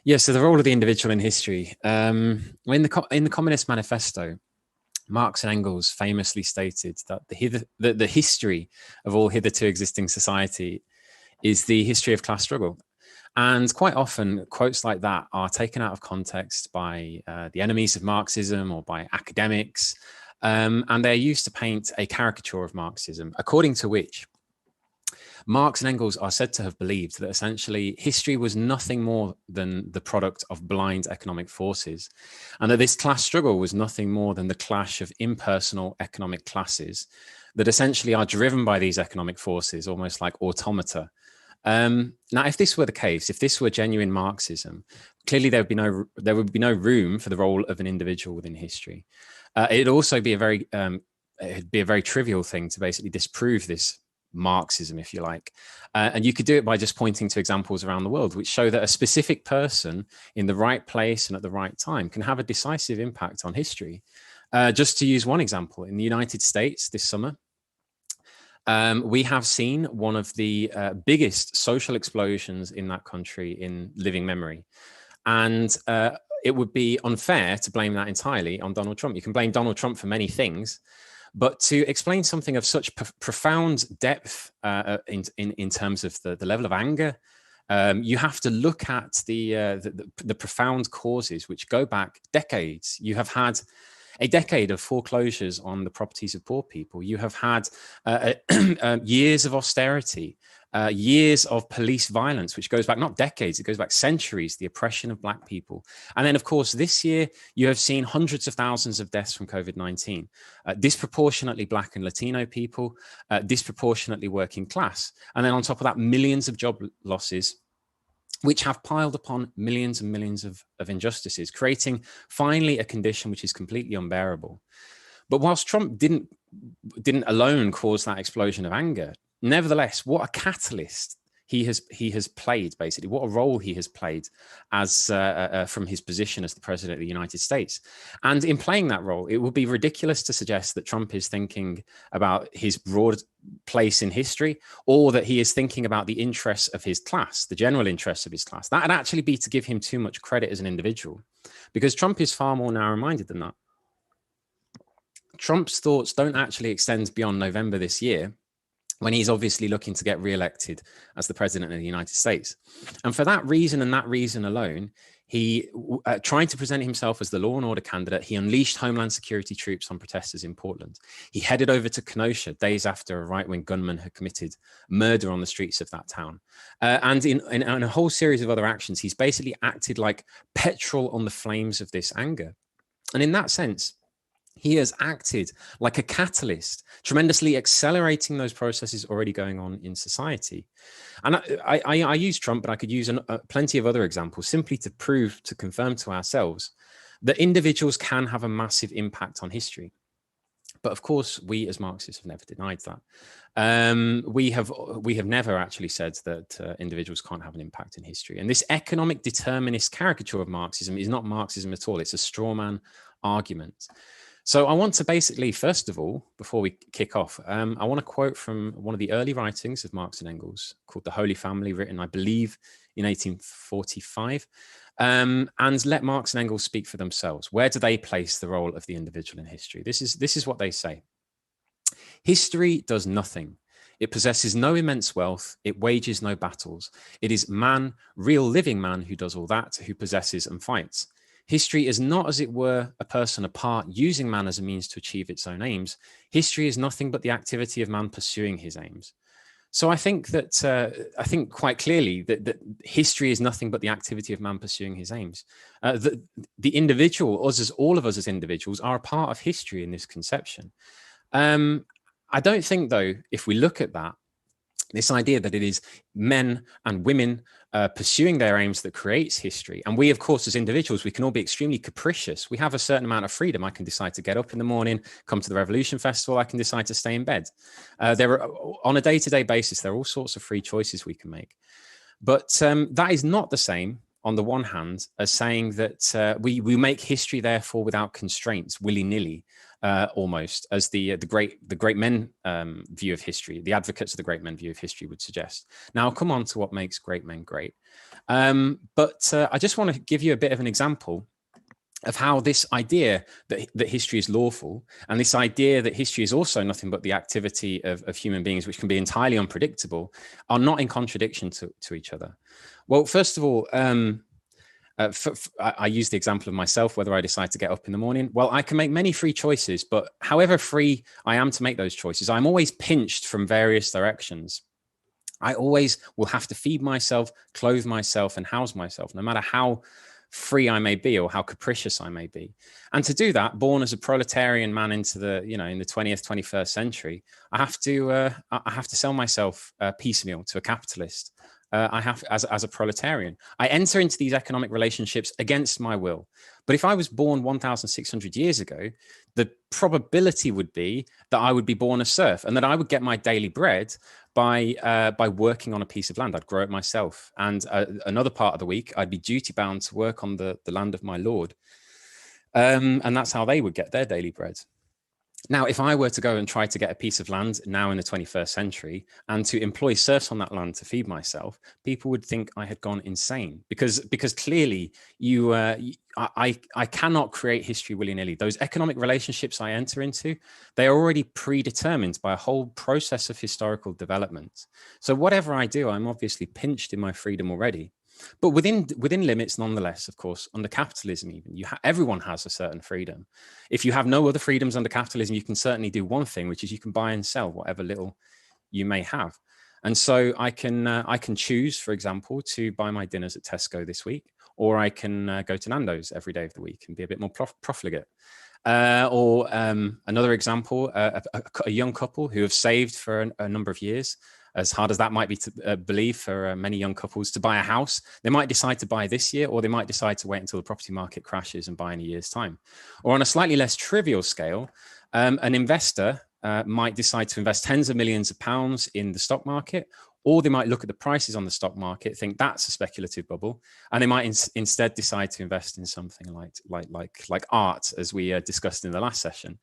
Yeah, so the role of the individual in history. In the Communist Manifesto, Marx and Engels famously stated that the history of all hitherto existing society is the history of class struggle. And quite often, quotes like that are taken out of context by the enemies of Marxism or by academics, and they're used to paint a caricature of Marxism, according to which Marx and Engels are said to have believed that essentially history was nothing more than the product of blind economic forces, and that this class struggle was nothing more than the clash of impersonal economic classes that essentially are driven by these economic forces, almost like automata. Now, if this were the case, if this were genuine Marxism, clearly there would be no room for the role of an individual within history. It'd also be it'd be a very trivial thing to basically disprove this Marxism, if you like. And you could do it by just pointing to examples around the world, which show that a specific person in the right place and at the right time can have a decisive impact on history. Just to use one example, in the United States this summer, we have seen one of the biggest social explosions in that country in living memory. And it would be unfair to blame that entirely on Donald Trump. You can blame Donald Trump for many things, but to explain something of such profound depth in terms of the level of anger, you have to look at the profound causes which go back decades. You have had a decade of foreclosures on the properties of poor people. You have had years of austerity, years of police violence, which goes back not decades, it goes back centuries, the oppression of Black people. And then, of course, this year, you have seen hundreds of thousands of deaths from COVID-19, disproportionately Black and Latino people, disproportionately working class. And then on top of that, millions of job losses, which have piled upon millions and millions of injustices, creating finally a condition which is completely unbearable. But whilst Trump didn't alone cause that explosion of anger, nevertheless, what a catalyst he has played, basically, what a role he has played as from his position as the president of the United States. And in playing that role, it would be ridiculous to suggest that Trump is thinking about his broad place in history, or that he is thinking about the interests of his class, the general interests of his class. That would actually be to give him too much credit as an individual, because Trump is far more narrow-minded than that. Trump's thoughts don't actually extend beyond November this year, when he's obviously looking to get re-elected as the president of the United States. And for that reason and that reason alone, he, trying to present himself as the law and order candidate, he unleashed Homeland Security troops on protesters in Portland. He headed over to Kenosha days after a right-wing gunman had committed murder on the streets of that town. And in a whole series of other actions, he's basically acted like petrol on the flames of this anger. And in that sense, he has acted like a catalyst, tremendously accelerating those processes already going on in society. And I use Trump, but I could use plenty of other examples simply to prove, to confirm to ourselves that individuals can have a massive impact on history. But of course, we as Marxists have never denied that. We have never actually said that individuals can't have an impact in history. And this economic determinist caricature of Marxism is not Marxism at all. It's a straw man argument. So I want to basically, first of all, before we kick off, I want to quote from one of the early writings of Marx and Engels called The Holy Family, written, I believe, in 1845. And let Marx and Engels speak for themselves. Where do they place the role of the individual in history? This is what they say. History does nothing. It possesses no immense wealth. It wages no battles. It is man, real living man, who does all that, who possesses and fights. History is not, as it were, a person apart using man as a means to achieve its own aims. History is nothing but the activity of man pursuing his aims. So I think quite clearly that history is nothing but the activity of man pursuing his aims. The individual, all of us as individuals, are a part of history in this conception. I don't think, though, if we look at that, this idea that it is men and women pursuing their aims that creates history. And we, of course, as individuals, we can all be extremely capricious. We have a certain amount of freedom. I can decide to get up in the morning, come to the Revolution Festival. I can decide to stay in bed. On a day-to-day basis, there are all sorts of free choices we can make. But that is not the same on the one hand, as saying that we make history, therefore, without constraints, willy-nilly, almost, as the great men view of history, the advocates of the great men view of history would suggest. Now, I'll come on to what makes great men great. But I just want to give you a bit of an example of how this idea that history is lawful, and this idea that history is also nothing but the activity of human beings, which can be entirely unpredictable, are not in contradiction to each other. Well, first of all, I use the example of myself, whether I decide to get up in the morning. Well, I can make many free choices, but however free I am to make those choices, I'm always pinched from various directions. I always will have to feed myself, clothe myself, and house myself, no matter how free I may be or how capricious I may be. And to do that, born as a proletarian man into the, in the 20th, 21st century, I have to sell myself piecemeal to a capitalist. I have, as a proletarian, I enter into these economic relationships against my will. But if I was born 1,600 years ago, the probability would be that I would be born a serf and that I would get my daily bread by working on a piece of land. I'd grow it myself. And another part of the week, I'd be duty bound to work on the land of my lord. And that's how they would get their daily bread. Now, if I were to go and try to get a piece of land now in the 21st century and to employ serfs on that land to feed myself, people would think I had gone insane because clearly I cannot create history willy-nilly. Those economic relationships I enter into, they are already predetermined by a whole process of historical development. So whatever I do, I'm obviously pinched in my freedom already. But within limits, nonetheless, of course, under capitalism, even everyone has a certain freedom. If you have no other freedoms under capitalism, you can certainly do one thing, which is you can buy and sell whatever little you may have. And so I can choose, for example, to buy my dinners at Tesco this week, or I can go to Nando's every day of the week and be a bit more profligate. Or another example, a young couple who have saved for a number of years, as hard as that might be to believe for many young couples, to buy a house. They might decide to buy this year, or they might decide to wait until the property market crashes and buy in a year's time. Or on a slightly less trivial scale, an investor might decide to invest tens of millions of pounds in the stock market, or they might look at the prices on the stock market, think that's a speculative bubble, and they might instead decide to invest in something like art, as we discussed in the last session.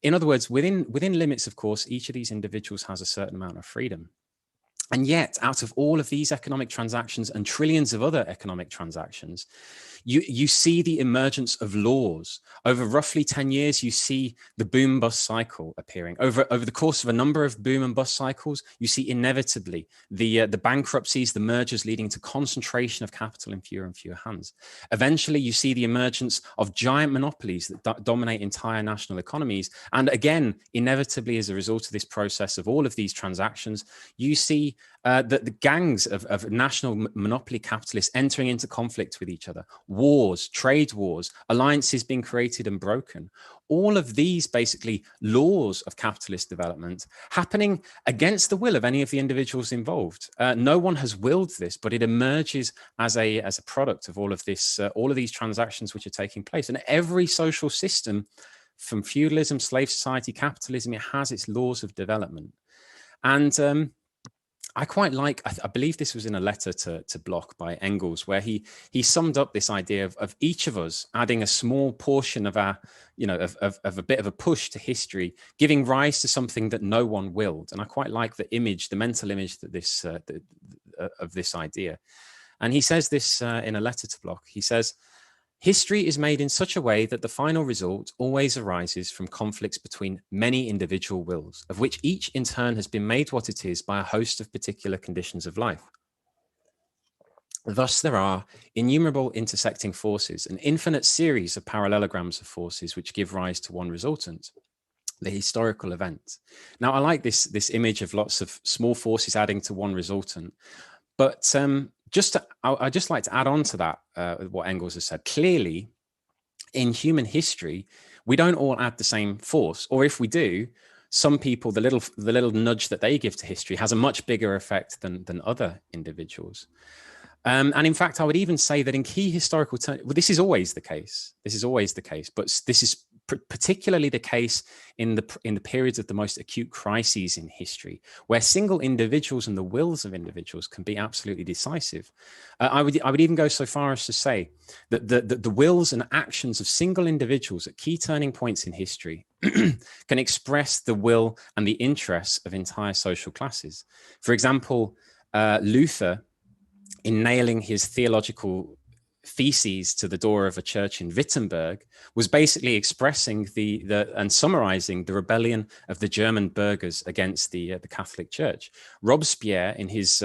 In other words, within limits, of course, each of these individuals has a certain amount of freedom. And yet, out of all of these economic transactions and trillions of other economic transactions, you see the emergence of laws. Over roughly 10 years, you see the boom-bust cycle appearing. Over the course of a number of boom and bust cycles, you see inevitably the bankruptcies, the mergers leading to concentration of capital in fewer and fewer hands. Eventually, you see the emergence of giant monopolies that dominate entire national economies. And again, inevitably, as a result of this process of all of these transactions, you see the gangs of national monopoly capitalists entering into conflict with each other, wars, trade wars, alliances being created and broken. All of these basically laws of capitalist development happening against the will of any of the individuals involved. No one has willed this, but it emerges as a product of all of this, all of these transactions which are taking place. And every social system, from feudalism, slave society, capitalism, it has its laws of development. And I quite like, I believe this was in a letter to Bloch by Engels, where he summed up this idea of each of us adding a small portion of our, of a bit of a push to history, giving rise to something that no one willed. And I quite like the image, the mental image that this of this idea. And he says this in a letter to Bloch. He says, "History is made in such a way that the final result always arises from conflicts between many individual wills, of which each in turn has been made what it is by a host of particular conditions of life. Thus there are innumerable intersecting forces, an infinite series of parallelograms of forces which give rise to one resultant, the historical event." Now, I like this image of lots of small forces adding to one resultant, but I'd just like to add on to that what Engels has said. Clearly, in human history, we don't all add the same force, or if we do, some people, the little nudge that they give to history has a much bigger effect than other individuals. And in fact, I would even say that in key historical terms, well, this is always the case. This is always the case, but this is particularly the case in the periods of the most acute crises in history, where single individuals and the wills of individuals can be absolutely decisive. I would even go so far as to say that the wills and actions of single individuals at key turning points in history can express the will and the interests of entire social classes. For example, Luther, in nailing his theological theses to the door of a church in Wittenberg, was basically expressing and summarizing the rebellion of the German burghers against the Catholic Church. Robespierre, in his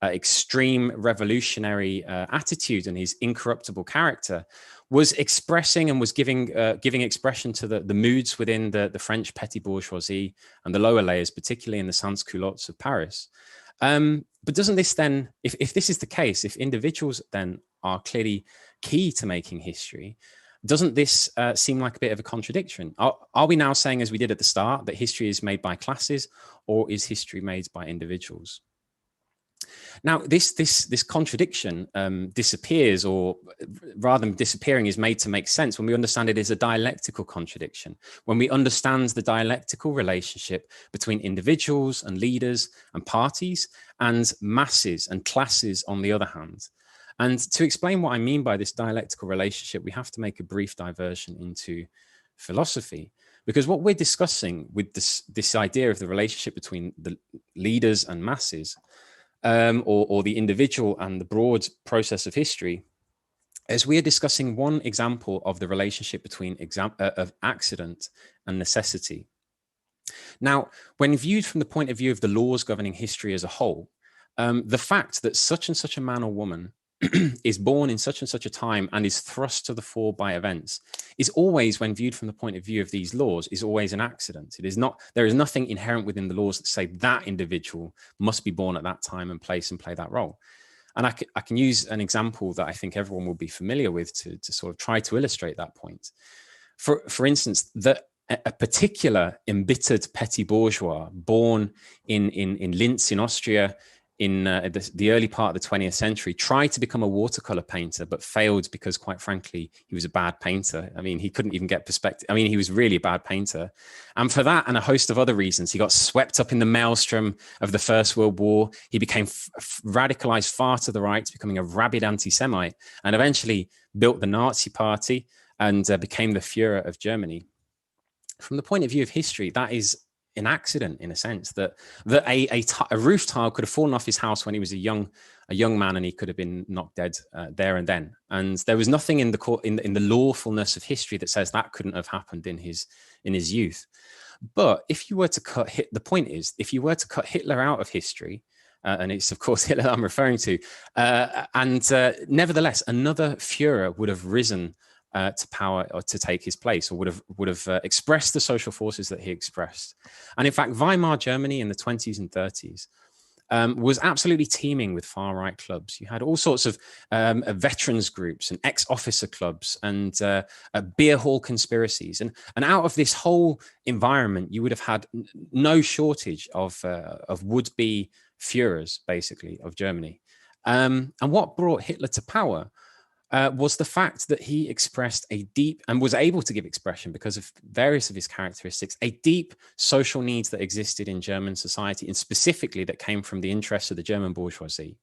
extreme revolutionary attitude and his incorruptible character, was expressing and was giving expression to the moods within the French petty bourgeoisie and the lower layers, particularly in the sans-culottes of Paris. But doesn't this then, if this is the case, if individuals then are clearly key to making history, doesn't this seem like a bit of a contradiction? Are we now saying, as we did at the start, that history is made by classes, or is history made by individuals? Now, this contradiction disappears, or rather than disappearing, is made to make sense when we understand it as a dialectical contradiction, when we understand the dialectical relationship between individuals and leaders and parties and masses and classes on the other hand. And to explain what I mean by this dialectical relationship, we have to make a brief diversion into philosophy, because what we're discussing with this idea of the relationship between the leaders and masses, or the individual and the broad process of history, as we are discussing one example of the relationship between of accident and necessity. Now, when viewed from the point of view of the laws governing history as a whole, the fact that such and such a man or woman is born in such and such a time and is thrust to the fore by events is always, when viewed from the point of view of these laws, is always an accident. It is not, there is nothing inherent within the laws that say that individual must be born at that time and place and play that role. And I can use an example that I think everyone will be familiar with to sort of try to illustrate that point. For instance, that a particular embittered petty bourgeois born in Linz in Austria in the early part of the 20th century tried to become a watercolor painter, but failed because, quite frankly, he was a bad painter. I mean, he couldn't even get perspective. I mean, he was really a bad painter. And for that and a host of other reasons, he got swept up in the maelstrom of the First World War. He became radicalized far to the right, becoming a rabid anti-Semite, and eventually built the Nazi Party and became the Führer of Germany. From the point of view of history, that is an accident, in a sense, that a roof tile could have fallen off his house when he was a young man, and he could have been knocked dead there and then. And there was nothing in the lawfulness of history that says that couldn't have happened in his youth. But if you were to the point is, if you were to cut Hitler out of history, and it's of course Hitler I'm referring to, nevertheless another Führer would have risen to power, or to take his place, or would have expressed the social forces that he expressed. And in fact, Weimar Germany in the 20s and 30s was absolutely teeming with far-right clubs. You had all sorts of veterans groups and ex-officer clubs and beer hall conspiracies. And out of this whole environment, you would have had no shortage of would-be Führers, basically, of Germany. And what brought Hitler to power was the fact that he expressed a deep, and was able to give expression because of various of his characteristics, a deep social needs that existed in German society, and specifically that came from the interests of the German bourgeoisie.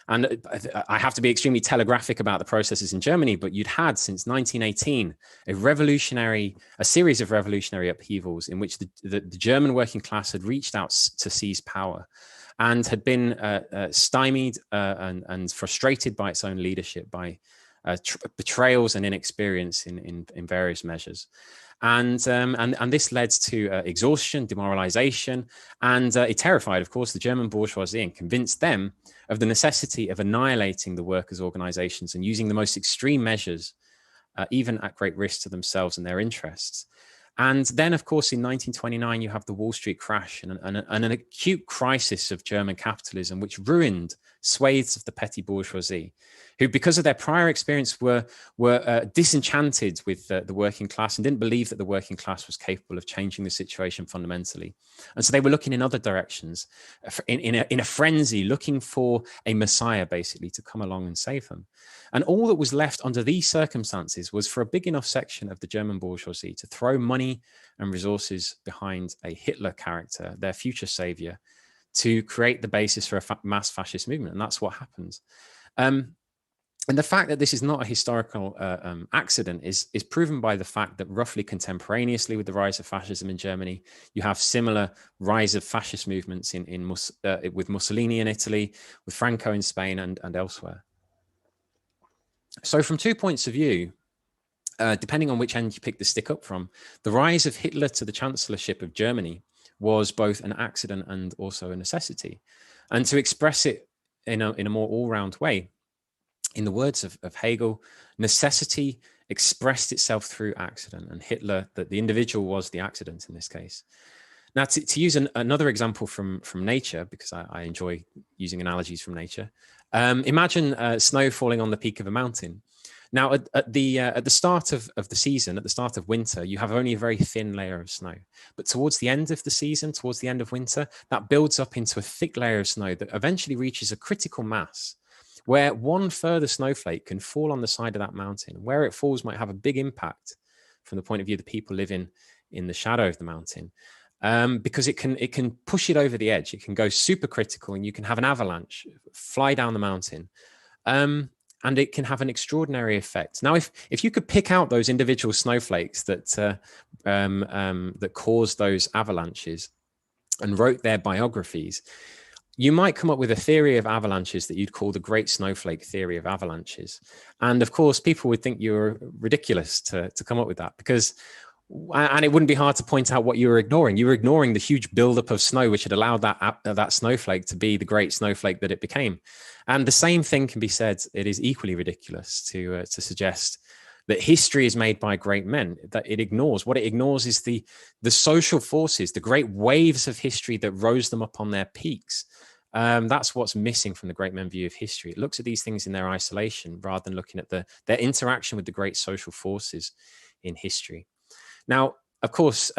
And I have to be extremely telegraphic about the processes in Germany, but you'd had since 1918 a series of revolutionary upheavals in which the German working class had reached out to seize power, and had been stymied and frustrated by its own leadership, by betrayals and inexperience in various measures. And this led to exhaustion, demoralization, and it terrified, of course, the German bourgeoisie and convinced them of the necessity of annihilating the workers' organizations and using the most extreme measures, even at great risk to themselves and their interests. And then, of course, in 1929, you have the Wall Street crash and an acute crisis of German capitalism, which ruined swathes of the petty bourgeoisie, who, because of their prior experience, were disenchanted with the working class and didn't believe that the working class was capable of changing the situation fundamentally. And so they were looking in other directions, in a frenzy, looking for a messiah, basically, to come along and save them. And all that was left under these circumstances was for a big enough section of the German bourgeoisie to throw money and resources behind a Hitler character, their future savior, to create the basis for a mass fascist movement. And that's what happened. And the fact that this is not a historical accident is proven by the fact that roughly contemporaneously with the rise of fascism in Germany, you have similar rise of fascist movements with Mussolini in Italy, with Franco in Spain, and elsewhere. So from 2 points of view, depending on which end you pick the stick up from, the rise of Hitler to the chancellorship of Germany was both an accident and also a necessity. And to express it in a more all-round way, in the words of Hegel, necessity expressed itself through accident, and Hitler, that the individual, was the accident in this case. Now, to use another example from nature, because I enjoy using analogies from nature, imagine snow falling on the peak of a mountain. Now, at the start of the season, at the start of winter, you have only a very thin layer of snow. But towards the end of the season, towards the end of winter, that builds up into a thick layer of snow that eventually reaches a critical mass, where one further snowflake can fall on the side of that mountain. Where it falls might have a big impact from the point of view of the people living in the shadow of the mountain, because it can push it over the edge. It can go super critical, and you can have an avalanche fly down the mountain, and it can have an extraordinary effect. Now, if you could pick out those individual snowflakes that caused those avalanches and wrote their biographies, you might come up with a theory of avalanches that you'd call the Great Snowflake Theory of Avalanches. And of course, people would think you were ridiculous to come up with that, and it wouldn't be hard to point out what you were ignoring. You were ignoring the huge buildup of snow, which had allowed that snowflake to be the great snowflake that it became. And the same thing can be said. It is equally ridiculous to suggest that history is made by great men, that it ignores. What it ignores is the social forces, the great waves of history that rose them up on their peaks. That's what's missing from the great men view of history. It looks at these things in their isolation rather than looking at their interaction with the great social forces in history. Now, of course,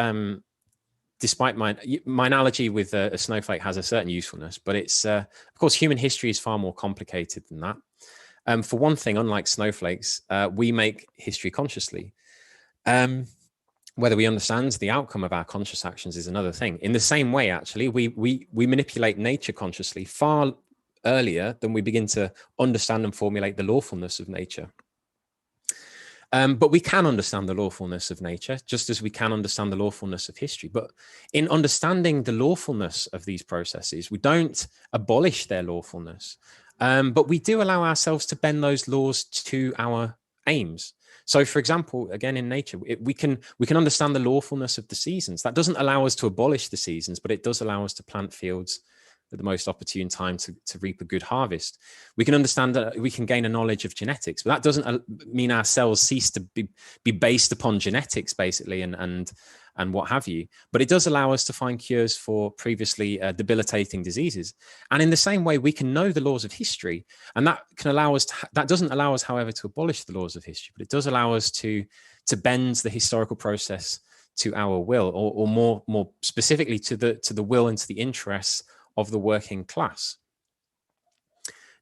despite my analogy with a snowflake has a certain usefulness, but it's, of course, human history is far more complicated than that. For one thing, unlike snowflakes, we make history consciously. Whether we understand the outcome of our conscious actions is another thing. In the same way, actually, we manipulate nature consciously far earlier than we begin to understand and formulate the lawfulness of nature. But we can understand the lawfulness of nature, just as we can understand the lawfulness of history. But in understanding the lawfulness of these processes, we don't abolish their lawfulness. But we do allow ourselves to bend those laws to our aims. So, for example, again, in nature, we can understand the lawfulness of the seasons. That doesn't allow us to abolish the seasons, but it does allow us to plant fields at the most opportune time to reap a good harvest. We can understand that we can gain a knowledge of genetics, but that doesn't mean our cells cease to be based upon genetics, basically, and what have you. But it does allow us to find cures for previously debilitating diseases. And in the same way, we can know the laws of history, and that can allow us that doesn't allow us, however, to abolish the laws of history, but it does allow us to bend the historical process to our will, or more specifically to the will and to the interests of the working class.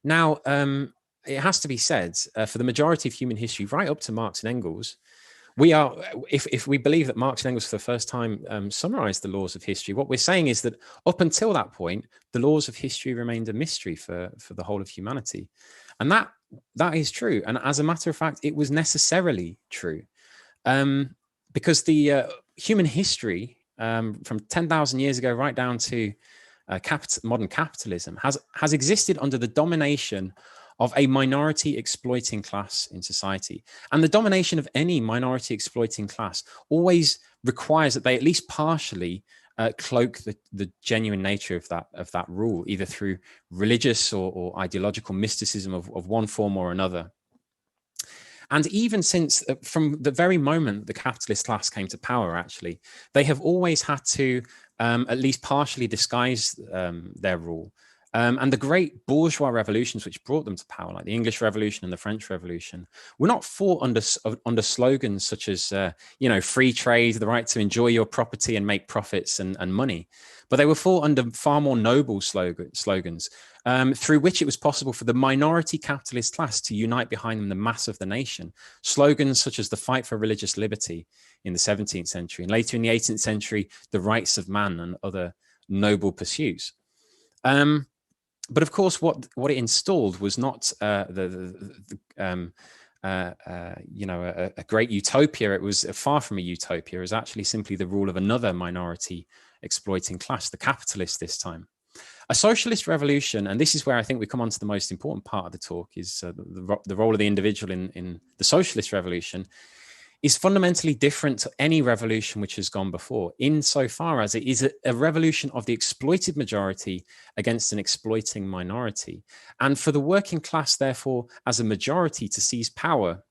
Now, it has to be said, for the majority of human history, right up to Marx and Engels, we are, if we believe that Marx and Engels for the first time summarized the laws of history, what we're saying is that up until that point, the laws of history remained a mystery for the whole of humanity. And that is true. And as a matter of fact, it was necessarily true. Because the human history from 10,000 years ago right down to modern capitalism has existed under the domination of a minority exploiting class in society. And the domination of any minority exploiting class always requires that they at least partially cloak the genuine nature of that rule, either through religious or ideological mysticism of one form or another. And even since, from the very moment the capitalist class came to power, actually, they have always had to at least partially disguise their rule And the great bourgeois revolutions which brought them to power, like the English Revolution and the French Revolution, were not fought under slogans such as, free trade, the right to enjoy your property and make profits and money. But they were fought under far more noble slogans, through which it was possible for the minority capitalist class to unite behind them the mass of the nation. Slogans such as the fight for religious liberty in the 17th century, and later in the 18th century, the rights of man and other noble pursuits. But of course, what it installed was not a great utopia. It was far from a utopia. It was actually simply the rule of another minority exploiting class, the capitalists this time. A socialist revolution, and this is where I think we come on to the most important part of the talk, is the role of the individual in the socialist revolution, is fundamentally different to any revolution which has gone before, insofar as it is a revolution of the exploited majority against an exploiting minority. And for the working class, therefore, as a majority to seize power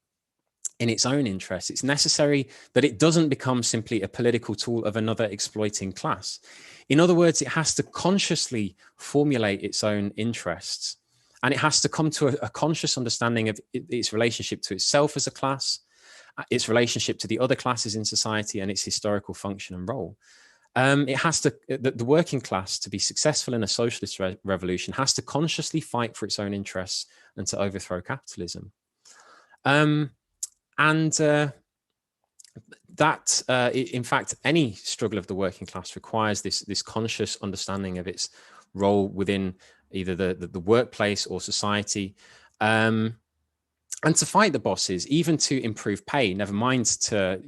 in its own interests, it's necessary that it doesn't become simply a political tool of another exploiting class. In other words, it has to consciously formulate its own interests, and it has to come to a conscious understanding of its relationship to itself as a class, its relationship to the other classes in society, and its historical function and role. It has to, the working class, to be successful in a socialist revolution, has to consciously fight for its own interests and to overthrow capitalism. In fact, any struggle of the working class requires this conscious understanding of its role within either the workplace or society. And to fight the bosses, even to improve pay, never mind to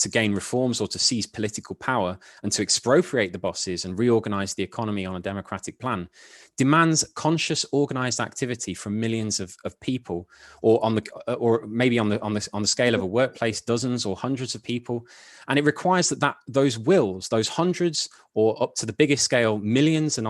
gain reforms or to seize political power, and to expropriate the bosses and reorganize the economy on a democratic plan, demands conscious, organized activity from millions of people, or maybe on the scale of a workplace, dozens or hundreds of people. And it requires that those wills, those hundreds, or up to the biggest scale, millions, and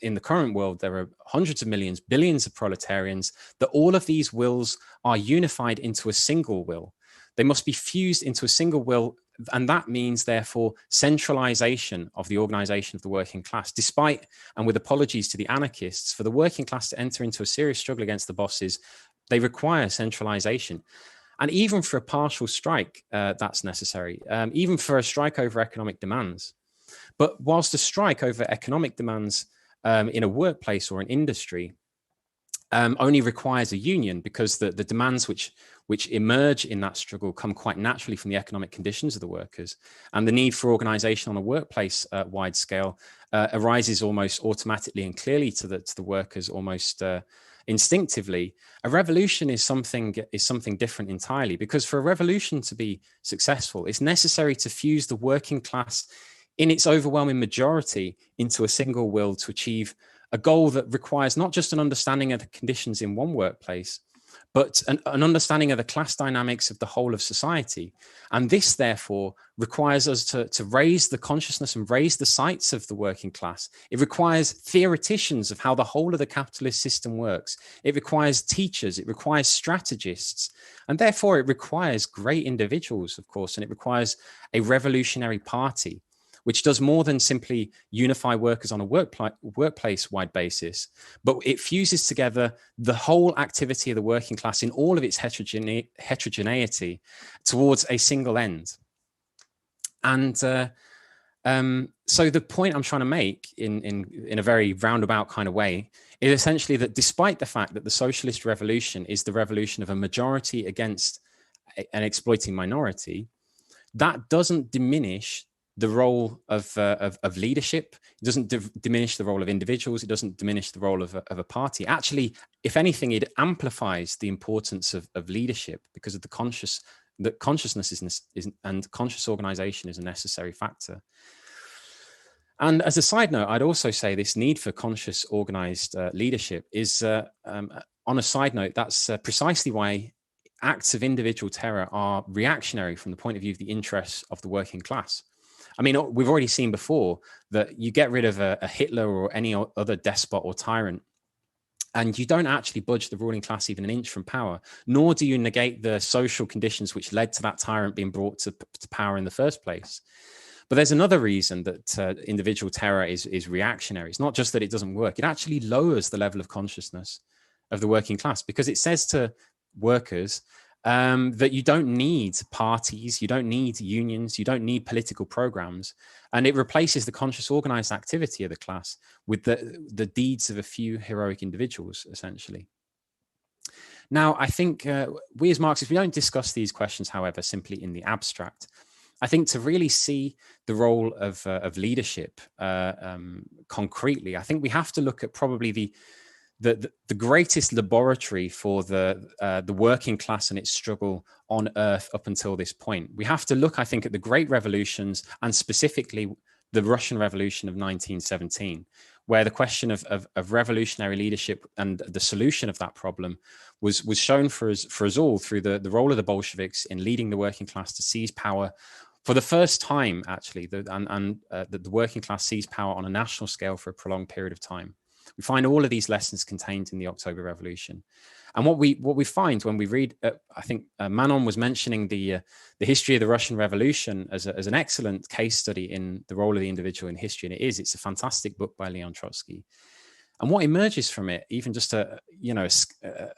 in the current world, there are hundreds of millions, billions of proletarians, that all of these wills are unified into a single will. They must be fused into a single will, and that means, therefore, centralization of the organization of the working class. Despite, and with apologies to the anarchists, for the working class to enter into a serious struggle against the bosses, they require centralization. And even for a partial strike, that's necessary, even for a strike over economic demands. But whilst a strike over economic demands in a workplace or an industry only requires a union, because the demands which emerge in that struggle come quite naturally from the economic conditions of the workers, and the need for organization on a workplace wide scale arises almost automatically and clearly to the workers, almost instinctively. A revolution is something different entirely, because for a revolution to be successful, it's necessary to fuse the working class in its overwhelming majority into a single will to achieve a goal that requires not just an understanding of the conditions in one workplace, but an understanding of the class dynamics of the whole of society. And this, therefore, requires us to raise the consciousness and raise the sights of the working class. It requires theoreticians of how the whole of the capitalist system works. It requires teachers, it requires strategists, and therefore it requires great individuals, of course, and it requires a revolutionary party, which does more than simply unify workers on a workplace-wide basis, but it fuses together the whole activity of the working class in all of its heterogeneity towards a single end. And so the point I'm trying to make in a very roundabout kind of way is essentially that despite the fact that the socialist revolution is the revolution of a majority against an exploiting minority, that doesn't diminish the role of leadership. It doesn't diminish the role of individuals. It doesn't diminish the role of a party. Actually, if anything, it amplifies the importance of leadership, because of that consciousness and conscious organization is a necessary factor. And as a side note, I'd also say this need for conscious organized leadership is, on a side note, that's precisely why acts of individual terror are reactionary from the point of view of the interests of the working class. I mean, we've already seen before that you get rid of a Hitler or any other despot or tyrant, and you don't actually budge the ruling class even an inch from power, nor do you negate the social conditions which led to that tyrant being brought to power in the first place. But there's another reason that individual terror is reactionary. It's not just that it doesn't work. It actually lowers the level of consciousness of the working class, because it says to workers that you don't need parties, you don't need unions, you don't need political programs. And it replaces the conscious organized activity of the class with the deeds of a few heroic individuals, essentially. Now, I think we as Marxists, we don't discuss these questions, however, simply in the abstract. I think to really see the role of leadership concretely, I think we have to look at probably the greatest laboratory for the working class and its struggle on Earth up until this point. We have to look, I think, at the great revolutions, and specifically the Russian Revolution of 1917, where the question of revolutionary leadership and the solution of that problem was shown for us all through the role of the Bolsheviks in leading the working class to seize power for the first time, actually, the working class seized power on a national scale for a prolonged period of time. We find all of these lessons contained in the October Revolution. And what we find when we read, I think Manon was mentioning the history of the Russian Revolution as an excellent case study in the role of the individual in history, and it's a fantastic book by Leon Trotsky. And what emerges from it, even just a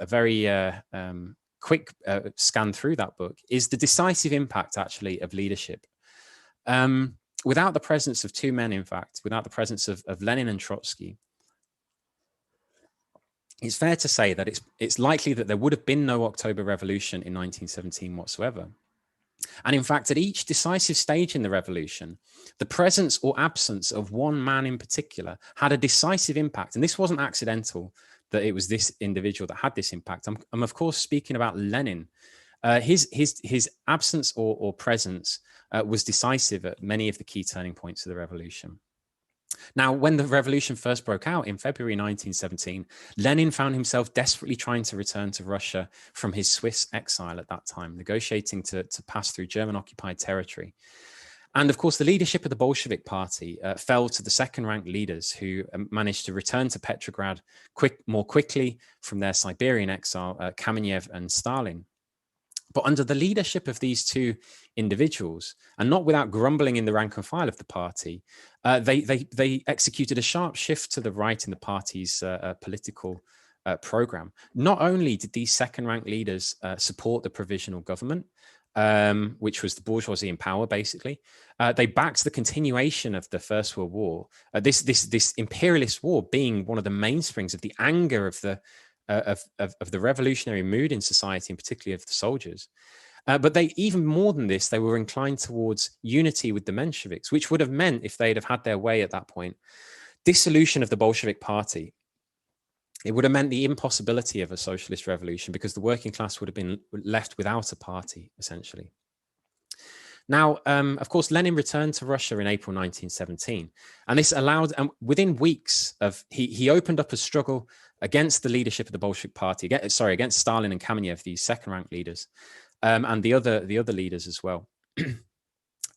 very quick scan through that book, is the decisive impact actually of leadership. Without the presence of two men, in fact, without the presence of Lenin and Trotsky, it's fair to say that it's likely that there would have been no October Revolution in 1917 whatsoever. And in fact, at each decisive stage in the revolution, the presence or absence of one man in particular had a decisive impact. And this wasn't accidental that it was this individual that had this impact. I'm of course speaking about Lenin. His absence or presence was decisive at many of the key turning points of the revolution. Now, when the revolution first broke out in February 1917, Lenin found himself desperately trying to return to Russia from his Swiss exile at that time, negotiating to pass through German-occupied territory. And of course, the leadership of the Bolshevik Party fell to the second-ranked leaders, who managed to return to Petrograd more quickly from their Siberian exile, Kamenev and Stalin. But under the leadership of these two individuals, and not without grumbling in the rank and file of the party, they executed a sharp shift to the right in the party's political program. Not only did these second-ranked leaders support the provisional government, which was the bourgeoisie in power, basically, they backed the continuation of the First World War. This imperialist war being one of the mainsprings of the anger of the revolutionary mood in society, and particularly of the soldiers. But they, even more than this, they were inclined towards unity with the Mensheviks, which would have meant, if they'd have had their way at that point, dissolution of the Bolshevik Party. It would have meant the impossibility of a socialist revolution, because the working class would have been left without a party, essentially. Now, of course, Lenin returned to Russia in April 1917, and this allowed, within weeks of, he opened up a struggle against the leadership of the Bolshevik Party, against Stalin and Kamenev, these second-ranked leaders, and the other leaders as well.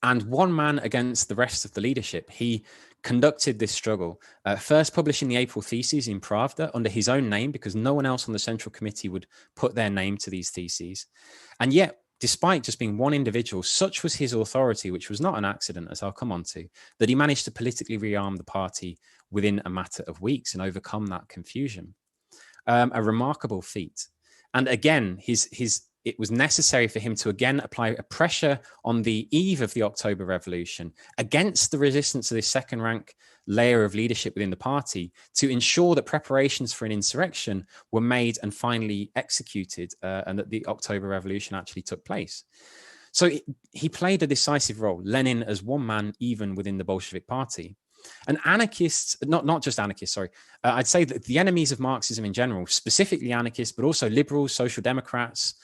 And one man against the rest of the leadership, he conducted this struggle, first publishing the April theses in Pravda under his own name, because no one else on the Central Committee would put their name to these theses. And yet, despite just being one individual, such was his authority, which was not an accident, as I'll come on to, that he managed to politically rearm the party within a matter of weeks and overcome that confusion. A remarkable feat. And again, it was necessary for him to again apply a pressure on the eve of the October Revolution against the resistance of this second-rank layer of leadership within the party to ensure that preparations for an insurrection were made and finally executed, and that the October Revolution actually took place. So he played a decisive role, Lenin as one man, even within the Bolshevik Party. And anarchists, not just anarchists, sorry, I'd say that the enemies of Marxism in general, specifically anarchists, but also liberals, social democrats,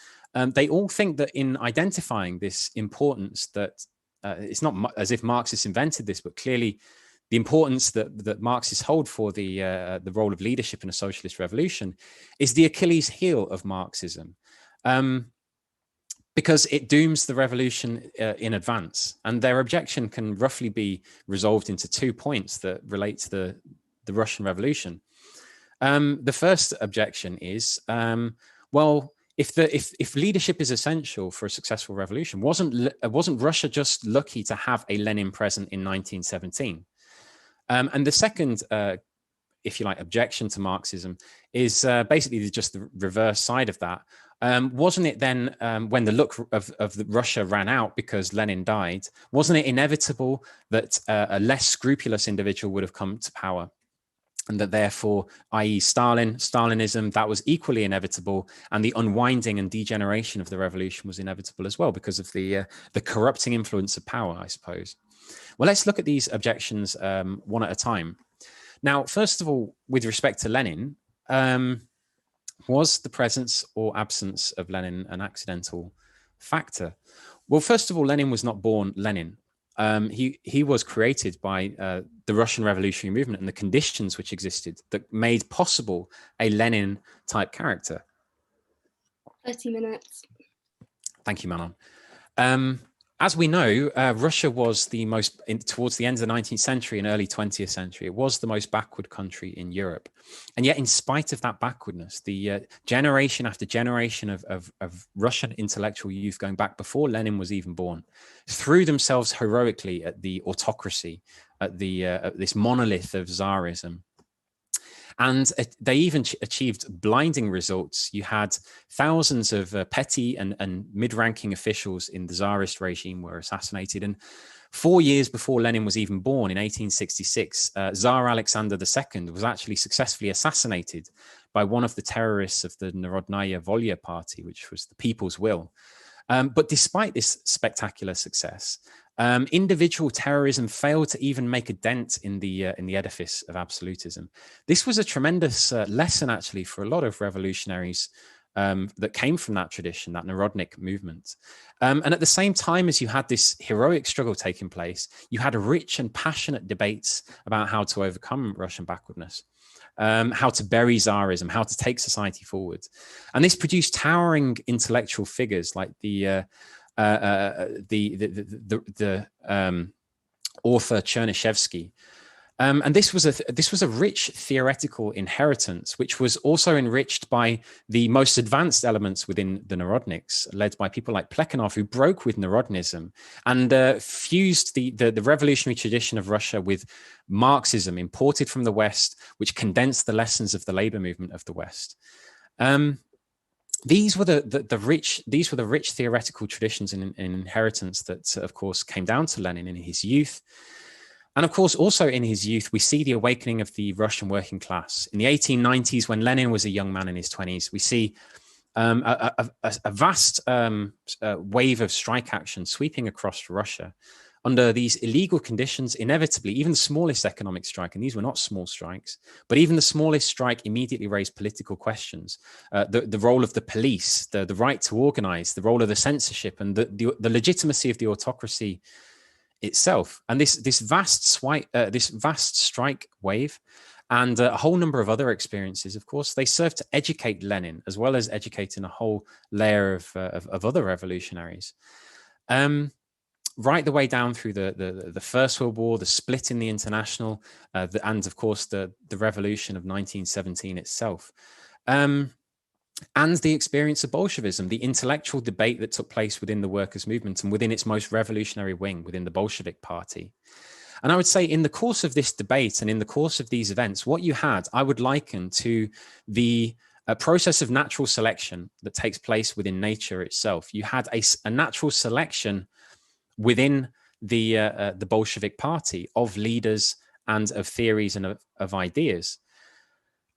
they all think that in identifying this importance, that it's not as if Marxists invented this, but clearly the importance that Marxists hold for the role of leadership in a socialist revolution is the Achilles heel of Marxism, because it dooms the revolution in advance. And their objection can roughly be resolved into 2 points that relate to the Russian Revolution. The first objection is, well, if leadership is essential for a successful revolution, wasn't Russia just lucky to have a Lenin present in 1917? And the second, if you like, objection to Marxism is basically just the reverse side of that. Wasn't it then, when the luck of Russia ran out because Lenin died, wasn't it inevitable that a less scrupulous individual would have come to power? And that therefore, i.e. Stalinism, that was equally inevitable, and the unwinding and degeneration of the revolution was inevitable as well because of the corrupting influence of power, I suppose. Well, let's look at these objections one at a time. Now, first of all, with respect to Lenin, was the presence or absence of Lenin an accidental factor? Well, first of all, Lenin was not born Lenin. He was created by the Russian revolutionary movement and the conditions which existed that made possible a Lenin-type character. 30 minutes. Thank you, Manon. As we know, Russia was towards the end of the 19th century and early 20th century, it was the most backward country in Europe. And yet, in spite of that backwardness, the generation after generation of Russian intellectual youth going back before Lenin was even born, threw themselves heroically at the autocracy, at this monolith of Tsarism. And they even achieved blinding results. You had thousands of petty and mid-ranking officials in the Tsarist regime were assassinated. And 4 years before Lenin was even born, in 1866, Tsar Alexander II was actually successfully assassinated by one of the terrorists of the Narodnaya Volya Party, which was the People's Will. But despite this spectacular success, individual terrorism failed to even make a dent in the edifice of absolutism. This was a tremendous lesson, actually, for a lot of revolutionaries that came from that tradition, that Narodnik movement. And at the same time as you had this heroic struggle taking place, you had rich and passionate debates about how to overcome Russian backwardness, how to bury Tsarism, how to take society forward. And this produced towering intellectual figures like the author Chernyshevsky. And this was a rich theoretical inheritance, which was also enriched by the most advanced elements within the Narodniks, led by people like Plekhanov, who broke with Narodnism and fused the revolutionary tradition of Russia with Marxism, imported from the West, which condensed the lessons of the labor movement of the West. These were the rich theoretical traditions and inheritance that, of course, came down to Lenin in his youth. And of course, also in his youth, we see the awakening of the Russian working class. In the 1890s, when Lenin was a young man in his 20s, we see a vast wave of strike action sweeping across Russia. Under these illegal conditions, inevitably, even the smallest economic strike, and these were not small strikes, but even the smallest strike immediately raised political questions. The role of the police, the right to organize, the role of the censorship, and the legitimacy of the autocracy itself. And this vast strike wave and a whole number of other experiences, of course, they served to educate Lenin, as well as educating a whole layer of other revolutionaries. Right the way down through the First World War, the split in the International, and of course the revolution of 1917 itself, and the experience of Bolshevism, the intellectual debate that took place within the workers' movement and within its most revolutionary wing, within the Bolshevik Party. And I would say in the course of this debate and in the course of these events, what you had, I would liken to the process of natural selection that takes place within nature itself. You had a natural selection within the Bolshevik Party of leaders and of theories and of ideas.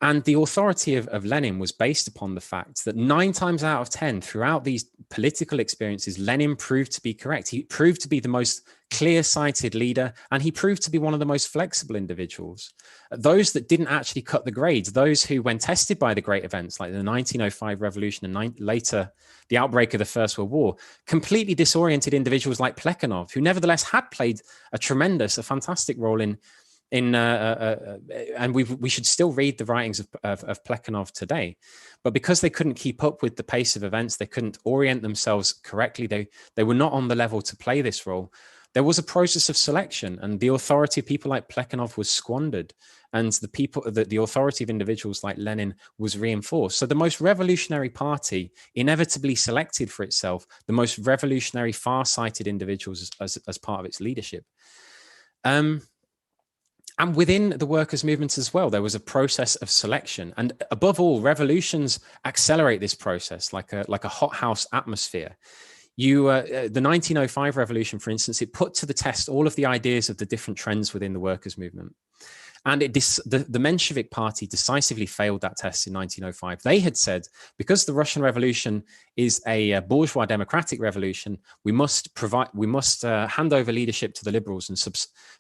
And the authority of Lenin was based upon the fact that 9 times out of 10 throughout these political experiences, Lenin proved to be correct. He proved to be the most clear-sighted leader, and he proved to be one of the most flexible individuals. Those that didn't actually cut the grades, those who, when tested by the great events like the 1905 revolution and later the outbreak of the First World War, completely disoriented individuals like Plekhanov, who nevertheless had played a fantastic role and we should still read the writings of Plekhanov today. But because they couldn't keep up with the pace of events, they couldn't orient themselves correctly, they were not on the level to play this role. there was a process of selection, and the authority of people like Plekhanov was squandered, and the authority of individuals like Lenin was reinforced. So the most revolutionary party inevitably selected for itself the most revolutionary, far-sighted individuals as part of its leadership. And within the workers' movement as well, there was a process of selection. And above all, revolutions accelerate this process like a hothouse atmosphere. The 1905 revolution, for instance, it put to the test all of the ideas of the different trends within the workers' movement. And the Menshevik party decisively failed that test in 1905. They had said, because the Russian Revolution is a bourgeois democratic revolution, we must hand over leadership to the liberals, and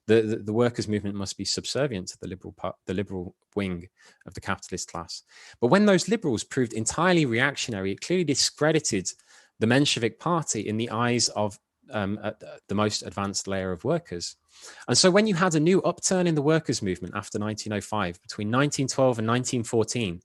the workers' movement must be subservient to the liberal wing of the capitalist class. But when those liberals proved entirely reactionary, it clearly discredited the Menshevik party in the eyes of the most advanced layer of workers. And so when you had a new upturn in the workers' movement after 1905, between 1912 and 1914,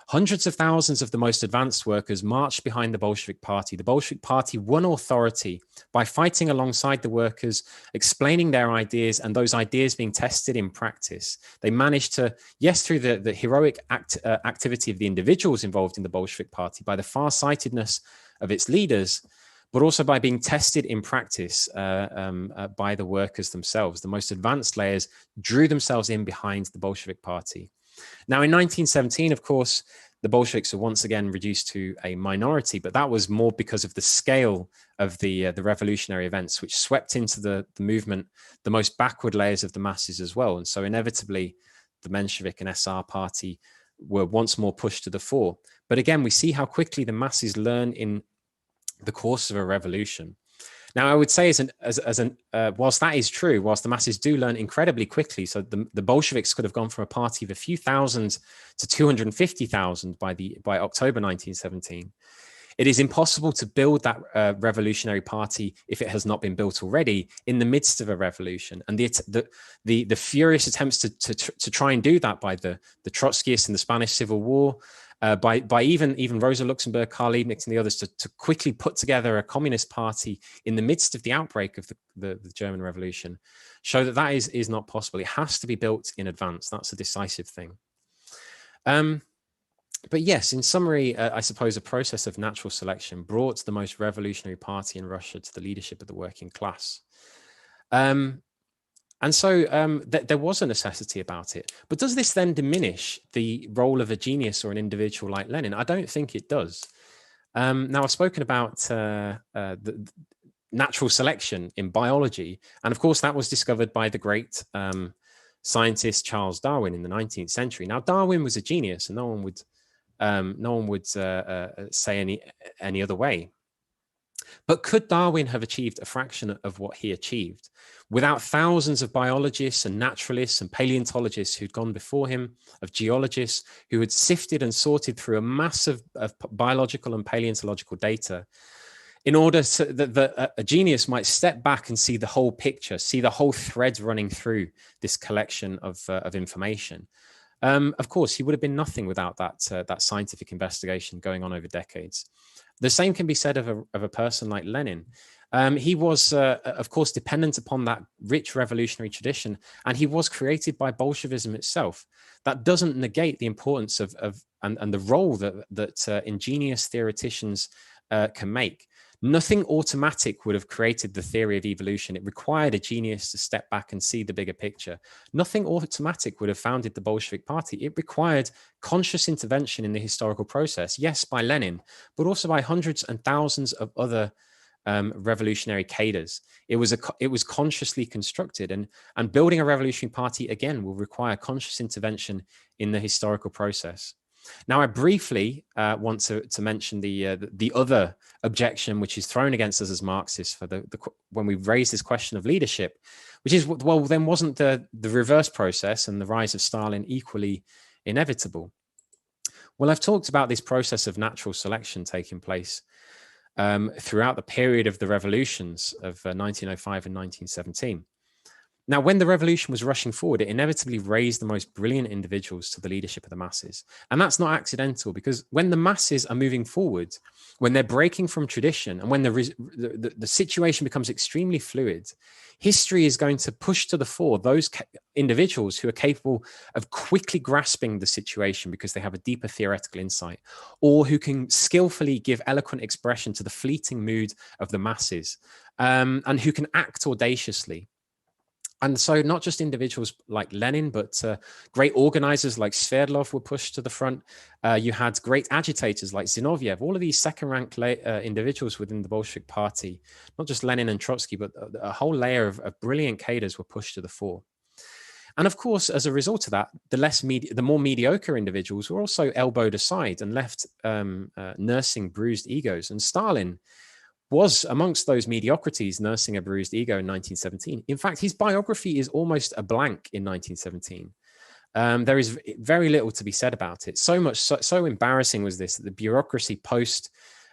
hundreds of thousands of the most advanced workers marched behind the Bolshevik Party. The Bolshevik Party won authority by fighting alongside the workers, explaining their ideas, and those ideas being tested in practice. They managed to, yes, through the heroic activity of the individuals involved in the Bolshevik Party, by the far-sightedness of its leaders, but also by being tested in practice by the workers themselves. The most advanced layers drew themselves in behind the Bolshevik Party. Now, in 1917, of course, the Bolsheviks were once again reduced to a minority, but that was more because of the scale of the revolutionary events, which swept into the movement the most backward layers of the masses as well. And so inevitably, the Menshevik and SR party were once more pushed to the fore. But again, we see how quickly the masses learn in the course of a revolution. Now, I would say, whilst that is true, whilst the masses do learn incredibly quickly, so the Bolsheviks could have gone from a party of a few thousand to 250,000 by October 1917. It is impossible to build that revolutionary party, if it has not been built already, in the midst of a revolution. And the furious attempts to try and do that by the Trotskyists in the Spanish Civil War, by even Rosa Luxemburg, Karl Liebknecht, and the others to quickly put together a communist party in the midst of the outbreak of the German Revolution, show that is not possible. It has to be built in advance. That's a decisive thing. But yes, in summary, I suppose a process of natural selection brought the most revolutionary party in Russia to the leadership of the working class. And so there was a necessity about it. But does this then diminish the role of a genius or an individual like Lenin? I don't think it does. Now, I've spoken about the natural selection in biology. And of course, that was discovered by the great scientist Charles Darwin in the 19th century. Now, Darwin was a genius, and no one would say any other way. But could Darwin have achieved a fraction of what he achieved without thousands of biologists and naturalists and paleontologists who'd gone before him, of geologists who had sifted and sorted through a mass of biological and paleontological data in order that a genius might step back and see the whole picture, see the whole thread running through this collection of information? Of course, he would have been nothing without that scientific investigation going on over decades. The same can be said of a person like Lenin. He was, of course, dependent upon that rich revolutionary tradition, and he was created by Bolshevism itself. That doesn't negate the importance of and the role that ingenious theoreticians can make. Nothing automatic would have created the theory of evolution. It required a genius to step back and see the bigger picture. Nothing automatic would have founded the Bolshevik Party. It required conscious intervention in the historical process, yes, by Lenin, but also by hundreds and thousands of other revolutionary cadres. It was consciously constructed, and building a revolutionary party, again, will require conscious intervention in the historical process. Now, I briefly want to mention the other objection which is thrown against us as Marxists for when we raise this question of leadership, which is, well, then wasn't the reverse process and the rise of Stalin equally inevitable? Well, I've talked about this process of natural selection taking place throughout the period of the revolutions of 1905 and 1917. Now, when the revolution was rushing forward, it inevitably raised the most brilliant individuals to the leadership of the masses. And that's not accidental, because when the masses are moving forward, when they're breaking from tradition, and when the situation becomes extremely fluid, history is going to push to the fore those individuals who are capable of quickly grasping the situation because they have a deeper theoretical insight, or who can skillfully give eloquent expression to the fleeting mood of the masses, and who can act audaciously. And so not just individuals like Lenin, but great organizers like Sverdlov were pushed to the front. You had great agitators like Zinoviev, all of these second-rank individuals within the Bolshevik party, not just Lenin and Trotsky, but a whole layer of brilliant cadres were pushed to the fore. And of course, as a result of that, the more mediocre individuals were also elbowed aside and left nursing bruised egos. And Stalin was amongst those mediocrities nursing a bruised ego in 1917. In fact, his biography is almost a blank in 1917. There is very little to be said about it. So embarrassing was this that the bureaucracy post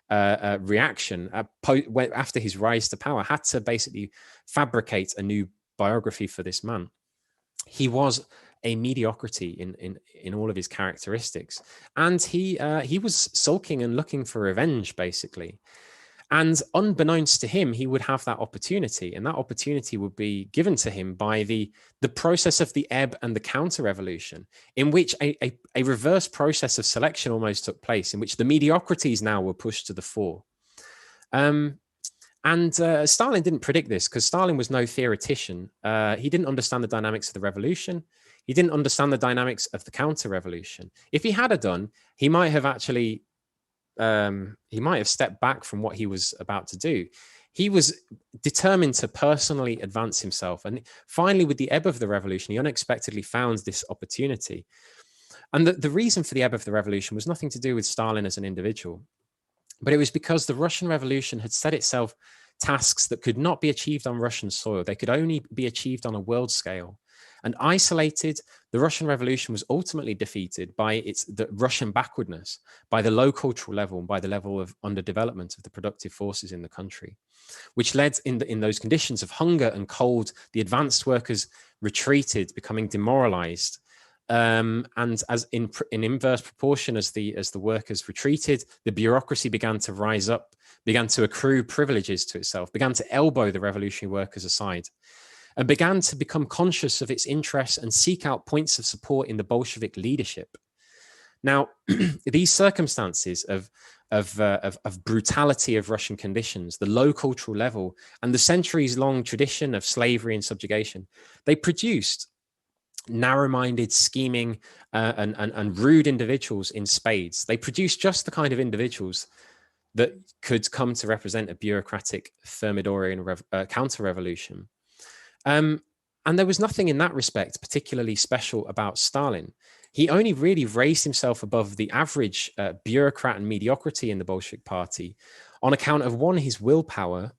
reaction after his rise to power had to basically fabricate a new biography for this man. He was a mediocrity in all of his characteristics, and he was sulking and looking for revenge, basically. And unbeknownst to him, he would have that opportunity, and that opportunity would be given to him by the process of the ebb and the counter-revolution, in which a reverse process of selection almost took place, in which the mediocrities now were pushed to the fore. Stalin didn't predict this, because Stalin was no theoretician. He didn't understand the dynamics of the revolution. He didn't understand the dynamics of the counter-revolution. If he had done, he might have actually stepped back from what he was about to do. He was determined to personally advance himself. And finally, with the ebb of the revolution, he unexpectedly found this opportunity. And the reason for the ebb of the revolution was nothing to do with Stalin as an individual, but it was because the Russian Revolution had set itself tasks that could not be achieved on Russian soil. They could only be achieved on a world scale. And isolated, the Russian Revolution was ultimately defeated by the Russian backwardness, by the low cultural level, and by the level of underdevelopment of the productive forces in the country, which led in those conditions of hunger and cold, the advanced workers retreated, becoming demoralized. And as in inverse proportion as the workers retreated, the bureaucracy began to rise up, began to accrue privileges to itself, began to elbow the revolutionary workers aside, and began to become conscious of its interests and seek out points of support in the Bolshevik leadership. Now, these circumstances of brutality of Russian conditions, the low cultural level, and the centuries-long tradition of slavery and subjugation, they produced narrow-minded, scheming, and rude individuals in spades. They produced just the kind of individuals that could come to represent a bureaucratic Thermidorian counter-revolution. And there was nothing in that respect particularly special about Stalin. He only really raised himself above the average bureaucrat and mediocrity in the Bolshevik party on account of, one, his willpower,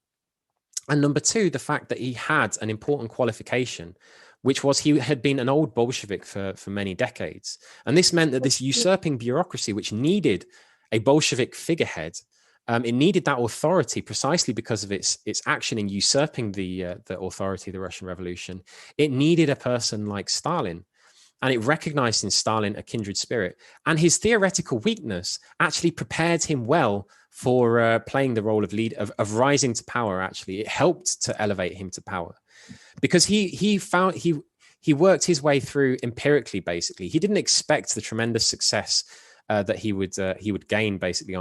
and number two, the fact that he had an important qualification, which was he had been an old Bolshevik for many decades. And this meant that this usurping bureaucracy, which needed a Bolshevik figurehead, it needed that authority precisely because of its action in usurping the authority of the Russian Revolution. It needed a person like Stalin, and it recognized in Stalin a kindred spirit. And his theoretical weakness actually prepared him well for playing the role of rising to power. Actually, it helped to elevate him to power, because he worked his way through empirically. Basically, he didn't expect the tremendous success that he would gain basically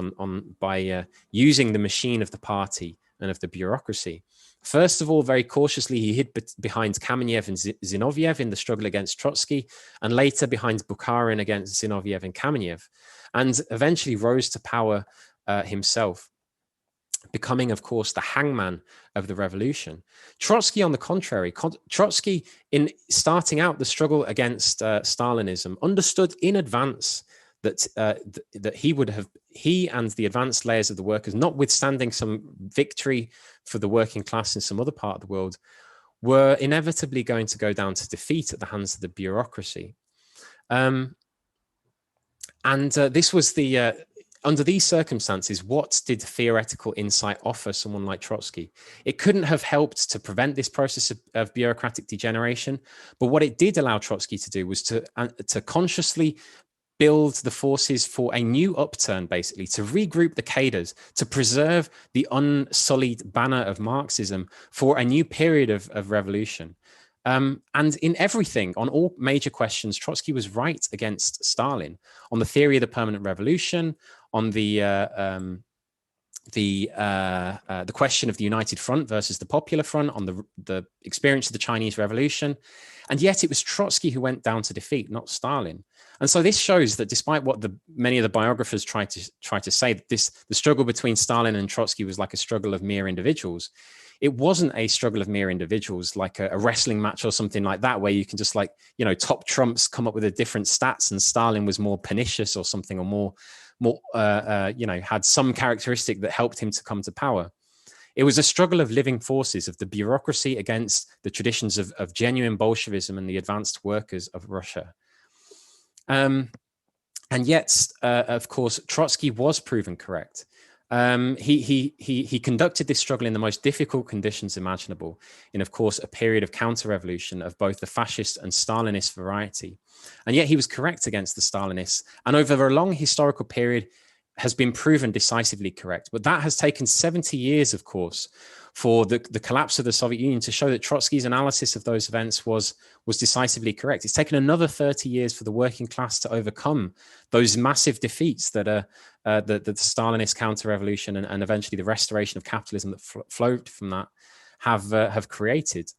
by using the machine of the party and of the bureaucracy. First of all, very cautiously, he hid behind Kamenev and Zinoviev in the struggle against Trotsky, and later behind Bukharin against Zinoviev and Kamenev, and eventually rose to power himself, becoming, of course, the hangman of the revolution. Trotsky, on the contrary, Trotsky, in starting out the struggle against Stalinism, understood in advance that he and the advanced layers of the workers, notwithstanding some victory for the working class in some other part of the world, were inevitably going to go down to defeat at the hands of the bureaucracy. This was under these circumstances, what did theoretical insight offer someone like Trotsky? It couldn't have helped to prevent this process of bureaucratic degeneration, but what it did allow Trotsky to do was to consciously build the forces for a new upturn, basically, to regroup the cadres, to preserve the unsullied banner of Marxism for a new period of revolution. And in everything, on all major questions, Trotsky was right against Stalin on the theory of the permanent revolution, on the question of the United Front versus the Popular Front, on the experience of the Chinese Revolution. And yet it was Trotsky who went down to defeat, not Stalin. And so this shows that despite what many of the biographers try to say, that the struggle between Stalin and Trotsky was like a struggle of mere individuals. It wasn't a struggle of mere individuals, like a wrestling match or something like that, where you can just top trumps come up with a different stats, and Stalin was more pernicious or something, or more had some characteristic that helped him to come to power. It was a struggle of living forces, of the bureaucracy against the traditions of genuine Bolshevism and the advanced workers of Russia. And yet, of course, Trotsky was proven correct. He conducted this struggle in the most difficult conditions imaginable, in, of course, a period of counter-revolution of both the fascist and Stalinist variety. And yet he was correct against the Stalinists, and over a long historical period has been proven decisively correct. But that has taken 70 years, of course, for the collapse of the Soviet Union to show that Trotsky's analysis of those events was decisively correct. It's taken another 30 years for the working class to overcome those massive defeats that are the Stalinist counter-revolution and eventually the restoration of capitalism that flowed from that have created.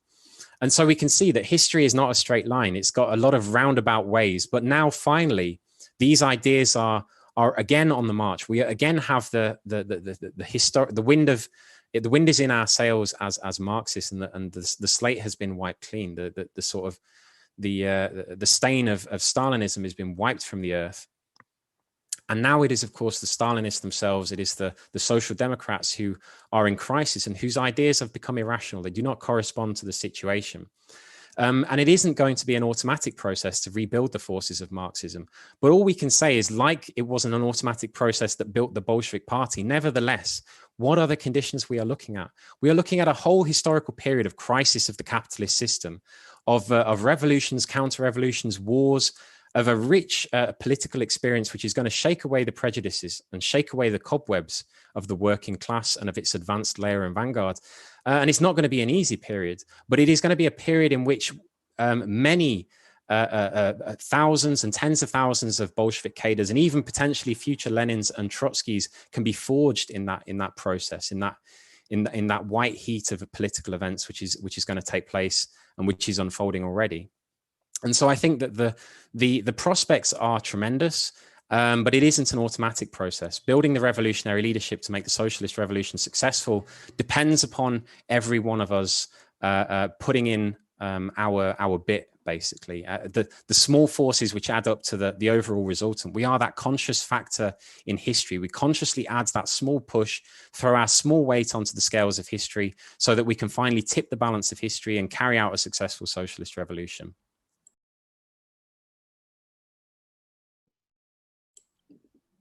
And so we can see that history is not a straight line. It's got a lot of roundabout ways. But now, finally, these ideas are again on the march. We again have the wind is in our sails as Marxists, and the slate has been wiped clean. The stain of Stalinism has been wiped from the earth. And now it is, of course, the Stalinists themselves. It is the social democrats who are in crisis and whose ideas have become irrational. They do not correspond to the situation. And it isn't going to be an automatic process to rebuild the forces of Marxism. But all we can say is, like it wasn't an automatic process that built the Bolshevik Party, nevertheless, what are the conditions we are looking at? We are looking at a whole historical period of crisis of the capitalist system, of revolutions, counter-revolutions, wars, of a rich political experience which is going to shake away the prejudices and shake away the cobwebs of the working class and of its advanced layer and vanguard. And it's not going to be an easy period, but it is going to be a period in which many thousands and tens of thousands of Bolshevik cadres, and even potentially future Lenins and Trotskys, can be forged in that process, in that white heat of political events which is going to take place and which is unfolding already. And so I think that the prospects are tremendous, but it isn't an automatic process. Building the revolutionary leadership to make the socialist revolution successful depends upon every one of us putting in our bit, basically. The small forces which add up to the overall resultant. We are that conscious factor in history. We consciously add that small push, throw our small weight onto the scales of history so that we can finally tip the balance of history and carry out a successful socialist revolution.